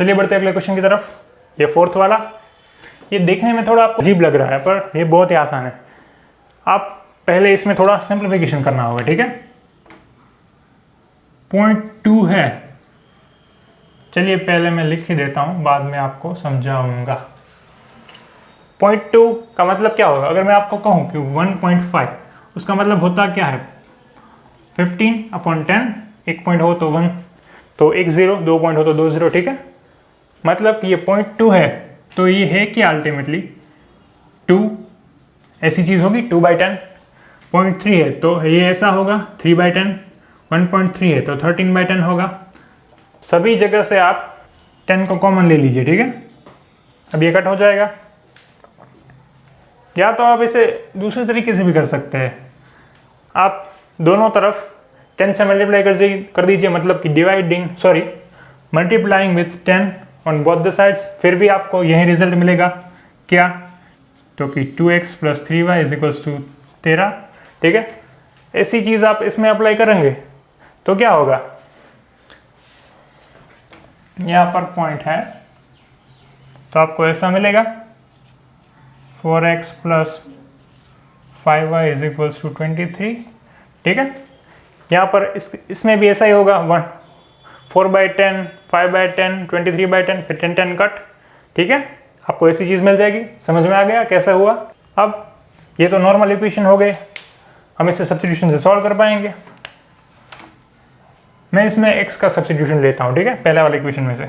चलिए बढ़ते हैं अगले क्वेश्चन की तरफ। ये फोर्थ वाला, ये देखने में थोड़ा आपको अजीब लग रहा है पर ये बहुत ही आसान है। आप पहले इसमें थोड़ा सिंप्लीफिकेशन करना होगा, ठीक है। 0.2 है, चलिए पहले मैं लिख ही देता हूं, बाद में आपको समझाऊंगा। 0.2 का मतलब क्या होगा? अगर मैं आपको कहूं कि 1.5, उसका मतलब होता क्या है? 15/10, एक पॉइंट हो तो 1, तो 1 0, 2 पॉइंट हो तो 2 0, ठीक है। मतलब कि ये 0.2 है, तो ये है कि अल्टीमेटली 2 ऐसी चीज़ होगी 2/10। 0.3 है तो ये ऐसा होगा 3/10। 1.3 है तो 13/10 होगा। सभी जगह से आप 10 को कॉमन ले लीजिए, ठीक है। अब ये कट हो जाएगा, या तो आप इसे दूसरे तरीके से भी कर सकते हैं। आप दोनों तरफ 10 से मल्टीप्लाई कर दीजिए, मतलब कि multiplying with 10 on both the sides, फिर भी आपको यही रिजल्ट मिलेगा। क्या? तो कि 2x + 3y = 13, ठीक है। ऐसी चीज़ आप इसमें अप्लाई करेंगे तो क्या होगा? यहाँ पर पॉइंट है तो आपको ऐसा मिलेगा 4x + 5y = 23, ठीक है। यहाँ पर इसमें भी ऐसा ही होगा 4/10, 5/10, 23/10, फिर 10 कट, ठीक है। आपको ऐसी चीज़ मिल जाएगी। समझ में आ गया कैसा हुआ? अब ये तो नॉर्मल इक्वेशन हो गए, हम इसे सब्स्टिट्यूशन से सॉल्व कर पाएंगे। मैं इसमें x का सब्स्टिट्यूशन लेता हूँ, ठीक है, पहले वाले इक्वेशन में से।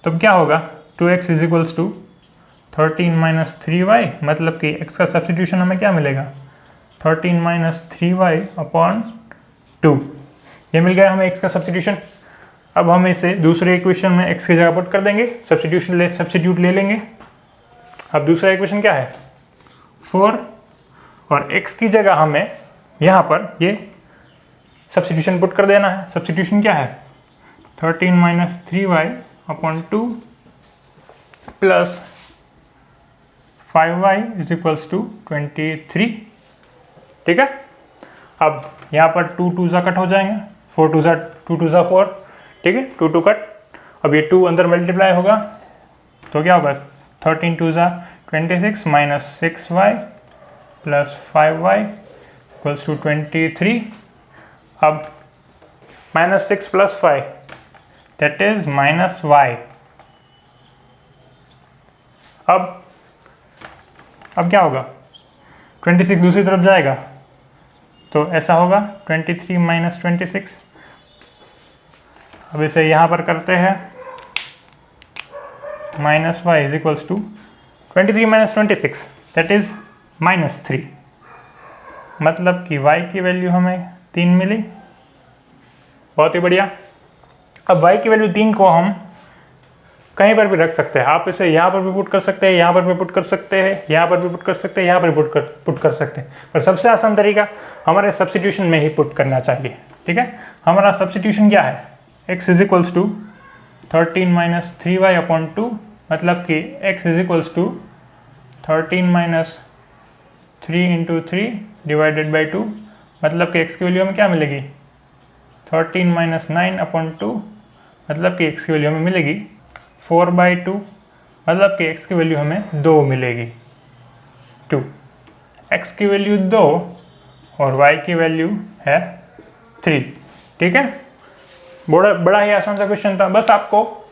तो क्या होगा? 2x = 13 - 3y, मतलब कि x का सब्स्टिट्यूशन हमें क्या मिलेगा? 13 - 3y/2। ये मिल गया हमें x का सब्स्टिट्यूशन। अब हम इसे दूसरे इक्वेशन में x की जगह पुट कर देंगे, सब्स्टिट्यूट ले लेंगे। अब दूसरा इक्वेशन क्या है? 4, और x की जगह हमें यहाँ पर ये सब्स्टिट्यूशन पुट कर देना है। सब्स्टिट्यूशन क्या है? 13 - 3y/2 + 5y = 23, ठीक है। अब यहाँ पर 2 2 कट हो जाएंगे, 4 2 4, ठीक है, 2 2 कट। अब ये 2 अंदर मल्टीप्लाई होगा तो क्या होगा? 13 2 26 - 6y + 5y = 23। अब -6 + 5, that is -y। अब क्या होगा? 26 दूसरी तरफ जाएगा तो ऐसा होगा 23 - 26। अब इसे यहाँ पर करते हैं, -y = 23 - 26, that is -3। मतलब कि y की वैल्यू हमें 3 मिली। बहुत ही बढ़िया। अब y की वैल्यू 3 को हम कहीं पर भी रख सकते हैं। आप इसे यहाँ पर भी पुट कर सकते हैं, यहाँ पर भी पुट कर सकते हैं, यहाँ पर भी पुट कर सकते हैं, यहाँ पर भी पुट कर सकते हैं। पर सबसे आसान तरीका हमारे सब्स्टिट्यूशन में ही पुट करना चाहिए, ठीक है। हमारा सब्स्टिट्यूशन क्या है? x = 13 - 3y/2, मतलब कि x = 13 - 3 × 3 / 2, मतलब कि x की वैल्यू हमें क्या मिलेगी? 13 - 9/2, मतलब कि x की वैल्यू हमें मिलेगी 4/2, मतलब कि x की वैल्यू हमें 2 मिलेगी, 2। x की वैल्यू 2 और y की वैल्यू है 3, ठीक है। बड़ा ही आसान सा क्वेश्चन था। बस आपको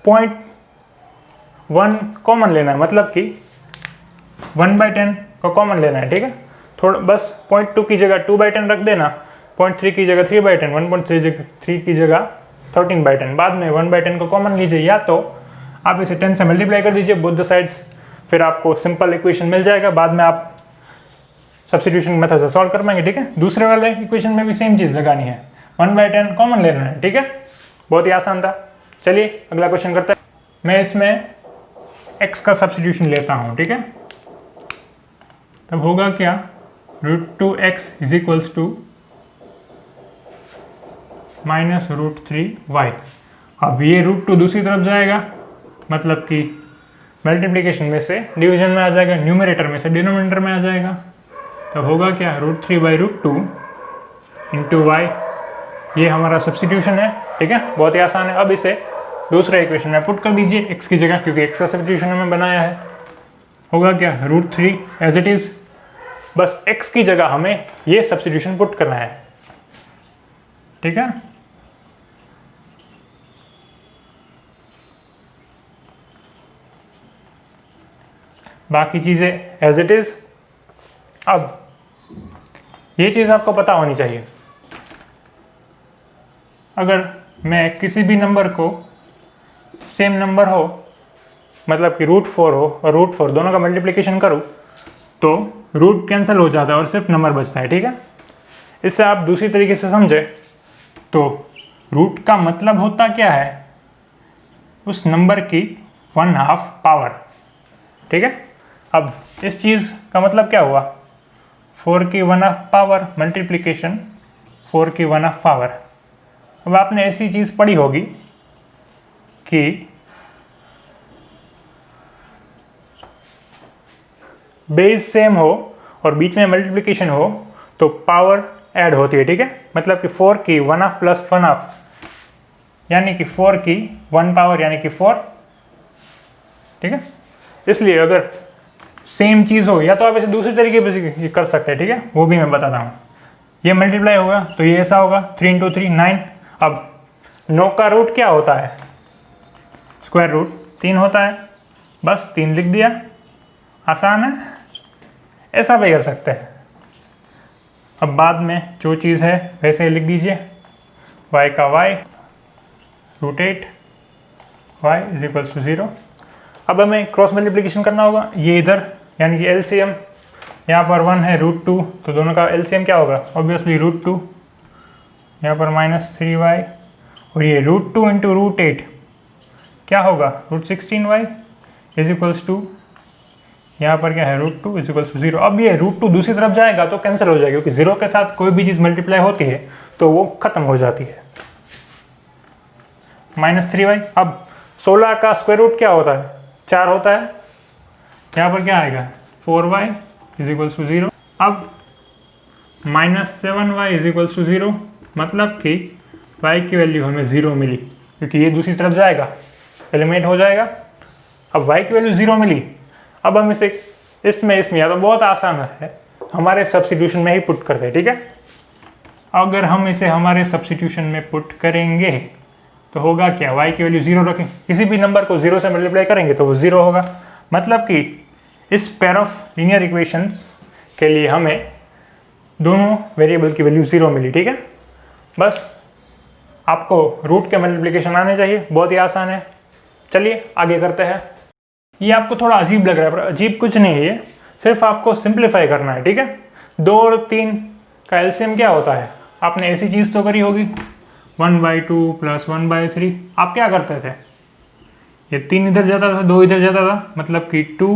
0.1 कॉमन लेना है, मतलब कि 1/10 को कॉमन लेना है, ठीक है। थोड़ा बस 0.2 की जगह 2/10 रख देना, 0.3 की जगह 3/10, 1.3 की जगह 13/10। बाद में 1/10 को कॉमन लीजिए, या तो आप इसे 10 से मल्टीप्लाई कर दीजिए बोथ द साइड्स, फिर आपको सिंपल इक्वेशन मिल जाएगा। बाद में आप सब्स्टिट्यूशन मेथड से सॉल्व कर पाएंगे, ठीक है। दूसरे वाले इक्वेशन में भी सेम चीज़ लगानी है, 1/10 कॉमन लेना है, ठीक है। बहुत ही आसान था। चलिए अगला क्वेश्चन करते हैं। मैं इसमें x का सब्स्टिट्यूशन लेता हूँ, ठीक है। तब होगा क्या? √2x = -√3y। अब ये √2 दूसरी तरफ जाएगा, मतलब कि मल्टीप्लिकेशन में से डिवीजन में आ जाएगा, न्यूमरेटर में से डिनोमिनेटर में आ जाएगा। तब होगा क्या? √3/√2 × y। ये हमारा सब्स्टिट्यूशन है, ठीक है, बहुत ही आसान है। अब इसे दूसरे इक्वेशन में पुट कर दीजिए x की जगह, क्योंकि x का सब्स्टिट्यूशन हमें बनाया है। होगा क्या, √3 एज इट इज़। बस x की जगह हमें ये सब्स्टिट्यूशन पुट करना है, ठीक है। बाकी चीज़ें एज इट इज़। अब ये चीज़ आपको पता होनी चाहिए, अगर मैं किसी भी नंबर को सेम नंबर हो, मतलब कि √4 हो और √4 दोनों का मल्टीप्लिकेशन करूँ तो रूट कैंसिल हो जाता है और सिर्फ नंबर बचता है, ठीक है। इससे आप दूसरी तरीके से समझे तो रूट का मतलब होता क्या है, उस नंबर की 1/2 पावर, ठीक है। अब इस चीज़ का मतलब क्या हुआ, 4 की 1/2 पावर मल्टीप्लिकेशन 4 की 1/2 पावर। अब आपने ऐसी चीज़ पढ़ी होगी कि बेस सेम हो और बीच में मल्टीप्लिकेशन हो तो पावर ऐड होती है, ठीक है। मतलब कि 4 की 1/2 प्लस 1/2 यानी कि 4 की 1 पावर यानी कि 4, ठीक है। इसलिए अगर सेम चीज़ हो, या तो आप इसे दूसरी तरीके से कर सकते हैं, ठीक है, वो भी मैं बताता हूँ। ये मल्टीप्लाई होगा तो ये ऐसा होगा 3 × 3 9। अब 9 का रूट क्या होता है, स्क्वायर रूट 3 होता है, बस 3 लिख दिया, आसान है। ऐसा भी कर सकते हैं। अब बाद में जो चीज़ है वैसे ही लिख दीजिए, y का y √8 y = 0। अब हमें क्रॉस मल्टीप्लिकेशन करना होगा, ये इधर यानी कि एलसीएम, यहाँ पर 1 है √2 तो दोनों का एलसीएम क्या होगा, ऑब्वियसली √2, यहाँ पर -3y और ये √2 × √8 क्या होगा, √16y = यहाँ पर क्या है, √2 = 0। अब ये √2 दूसरी तरफ जाएगा तो कैंसिल हो जाएगा, क्योंकि 0 के साथ कोई भी चीज़ मल्टीप्लाई होती है तो वो खत्म हो जाती है। -3y। अब 16 का स्क्वायर रूट क्या होता है, 4 होता है, यहाँ पर क्या आएगा 4y = 0। अब -7y = 0, मतलब कि y की वैल्यू हमें 0 मिली, क्योंकि ये दूसरी तरफ जाएगा, एलिमिनेट हो जाएगा। अब y की वैल्यू 0 मिली, अब हम इसे इसमें या तो बहुत आसान है, हमारे सब्स्टिट्यूशन में ही पुट करते हैं, ठीक है। अगर हम इसे हमारे सब्स्टिट्यूशन में पुट करेंगे तो होगा क्या, y की वैल्यू 0 रखें, किसी भी नंबर को 0 से मल्टीप्लाई करेंगे तो वो 0 होगा। मतलब कि इस पेयर ऑफ लीनियर इक्वेशंस के लिए हमें दोनों वेरिएबल की वैल्यू 0 मिली, ठीक है। बस आपको रूट के मल्टीप्लिकेशन आने चाहिए, बहुत ही आसान है। चलिए आगे करते हैं। ये आपको थोड़ा अजीब लग रहा है, पर अजीब कुछ नहीं है, ये सिर्फ आपको सिंप्लीफाई करना है, ठीक है। 2 और 3 का एलसीएम क्या होता है, आपने ऐसी चीज़ तो करी होगी, 1/2 + 1/3। आप क्या करते थे, ये 3 इधर जाता था, 2 इधर जाता था, मतलब कि 2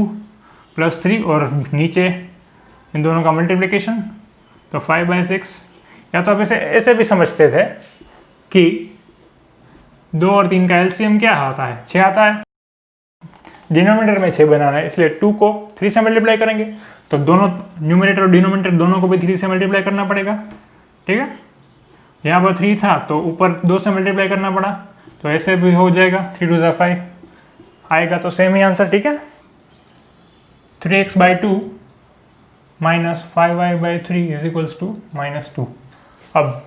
+ 3 और नीचे इन दोनों का मल्टीप्लिकेशन तो 5/6। या तो आप इसे ऐसे भी समझते थे कि 2 और 3 का एलसीएम क्या आता है, 6 आता है। डिनोमिनेटर में 6 बनाना है, इसलिए 2 को 3 से मल्टीप्लाई करेंगे तो दोनों न्यूमरेटर और डिनोमिनेटर दोनों को भी 3 से मल्टीप्लाई करना पड़ेगा, ठीक है। यहाँ पर 3 था तो ऊपर 2 से मल्टीप्लाई करना पड़ा, तो ऐसे भी हो जाएगा, 3 × 2 = 5 आएगा, तो सेम ही आंसर, ठीक है। 3x/2 - 5y/3 = -2। अब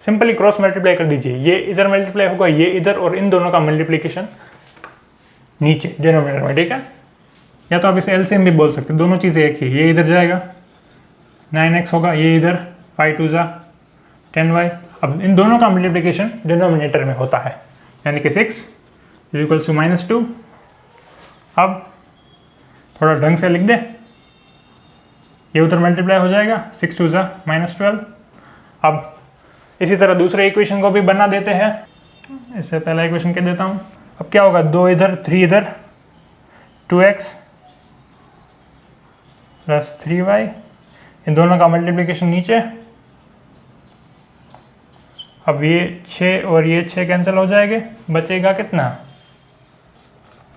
सिंपली क्रॉस मल्टीप्लाई कर दीजिए, ये इधर मल्टीप्लाई होगा, ये इधर, और इन दोनों का मल्टीप्लिकेशन नीचे डिनोमिनेटर में, ठीक है। या तो आप इसे एलसीएम भी बोल सकते हैं, दोनों चीज़ें एक ही, ये इधर जाएगा 9x होगा, ये इधर 5 × 2 = 10y। अब इन दोनों का मल्टीप्लिकेशन डिनोमिनेटर में होता है, यानी कि 6 = -2। अब थोड़ा ढंग से लिख दे, ये उधर मल्टीप्लाई हो जाएगा, 6 × 2 = -12। अब इसी तरह दूसरे इक्वेशन को भी बना देते हैं, इससे पहला इक्वेशन कह देता हूँ। अब क्या होगा, 2 इधर 3 इधर, 2x + 3y, इन दोनों का मल्टीप्लिकेशन नीचे। अब ये 6 और ये 6 कैंसिल हो जाएंगे, बचेगा कितना,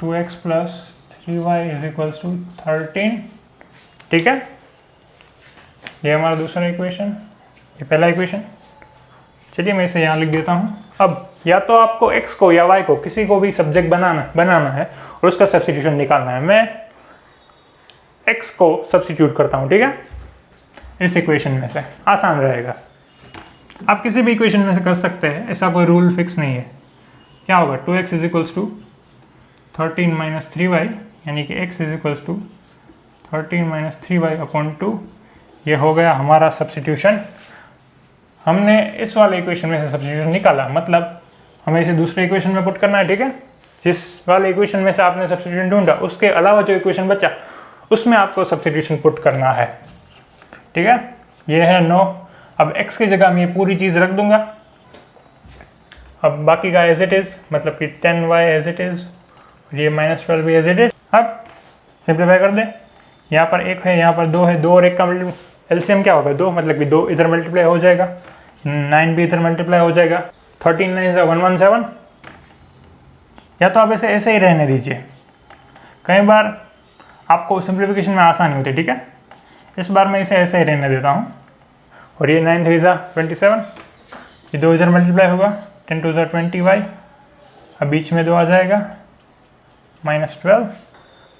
2x + 3y = 13, ठीक है। ये हमारा दूसरा इक्वेशन, ये पहला इक्वेशन। चलिए मैं इसे यहाँ लिख देता हूँ। अब या तो आपको x को या y को किसी को भी सब्जेक्ट बनाना है और उसका सब्स्टिट्यूशन निकालना है। मैं x को सब्स्टिट्यूट करता हूँ, ठीक है, इस इक्वेशन में से, आसान रहेगा। आप किसी भी इक्वेशन में से कर सकते हैं, ऐसा कोई रूल फिक्स नहीं है। क्या होगा, 2x is equals to 13 minus 3y, यानी कि x is equals to 13 minus 3y upon 2। ये हो गया हमारा सब्स्टिट्यूशन। हमने इस वाले इक्वेशन में से सब्स्टिट्यूशन निकाला, मतलब हमें इसे दूसरे इक्वेशन में पुट करना है, ठीक है। जिस वाले इक्वेशन में से आपने सब्स्टिट्यूशन ढूंढा, उसके अलावा जो इक्वेशन बचा उसमें आपको सब्स्टिट्यूशन पुट करना है, ठीक है। ये है 9। अब x की जगह मैं ये पूरी चीज़ रख दूंगा। अब बाकी का एज इट इज़, मतलब कि 10y एज इट इज़, और ये -12 भी एज इट इज़। अब सिंप्लीफाई कर दें। यहाँ पर 1 है, यहाँ पर 2 है, 2 और 1 का एलसीएम क्या होगा, 2, मतलब कि 2 इधर मल्टीप्लाई हो जाएगा, 9 भी इधर मल्टीप्लाई हो जाएगा, 13 9 117। या तो आप ऐसे ही रहने दीजिए, कई बार आपको सिंप्लीफिकेशन में आसानी होती है, ठीक है। इस बार मैं इसे ऐसे ही रहने देता हूँ। और ये 9 3 27, ये 2 इधर मल्टीप्लाई होगा, 10 2 20y, अब बीच में 2 आ जाएगा, -12,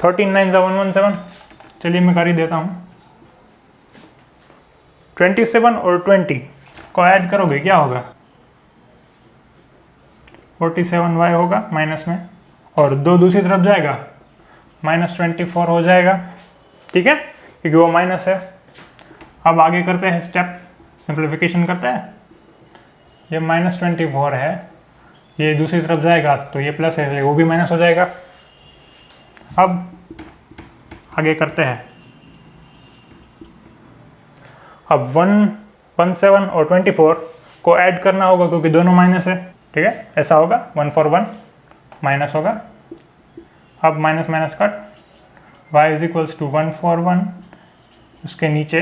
13 9 117। चलिए मैं कर ही देता हूँ। 27 और 20 को ऐड करोगे क्या होगा, 47y होगा माइनस में, और 2 दूसरी तरफ जाएगा, -24 हो जाएगा, ठीक है, क्योंकि वो माइनस है। अब आगे करते हैं स्टेप, सिंप्लीफिकेशन करते हैं। ये -24 है, ये दूसरी तरफ जाएगा तो ये प्लस है, वो भी माइनस हो जाएगा। अब आगे करते हैं। अब 117 और 24 को ऐड करना होगा क्योंकि दोनों माइनस है, ठीक है, ऐसा होगा, 1 for 1 माइनस होगा। अब minus minus cut, y is equals to 1 for 1, उसके नीचे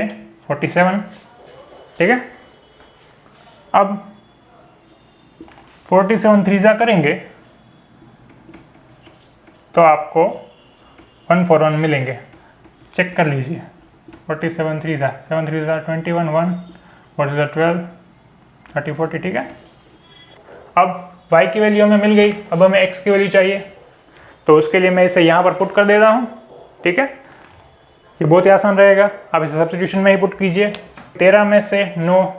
47, ठीक है। अब 47 3 करेंगे तो आपको 1 for 1 मिलेंगे, चेक कर लीजिए। 47 3 7 3 21, 1 4 12 30 40, ठीक है। अब y की वैल्यू हमें मिल गई, अब हमें x की वैल्यू चाहिए, तो उसके लिए मैं इसे यहाँ पर पुट कर देता हूँ, ठीक है। ये बहुत ही आसान रहेगा, आप इसे सब्स्टिट्यूशन में ही पुट कीजिए। 13 में से 9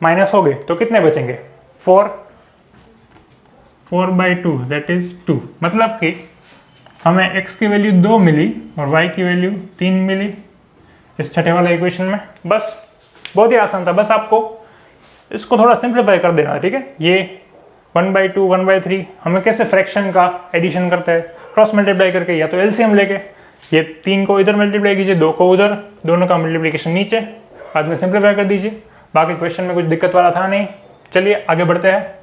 माइनस हो गए तो कितने बचेंगे, 4/2 दैट इज 2। मतलब कि हमें x की वैल्यू 2 मिली और y की वैल्यू 3 मिली इस छठे वाले इक्वेशन में। बस बहुत ही आसान था, बस आपको इसको थोड़ा सिंप्लीफाई कर देना, ठीक है। ये 1/2 1/3 हमें कैसे फ्रैक्शन का एडिशन करते हैं, क्रॉस मल्टीप्लाई करके, या तो एलसीएम लेके, ये 3 को इधर मल्टीप्लाई कीजिए, 2 को उधर, दोनों का मल्टीप्लिकेशन नीचे, बाद में सिंप्लीफाई कर दीजिए। बाकी क्वेश्चन में कुछ दिक्कत वाला था नहीं। चलिए आगे बढ़ते हैं।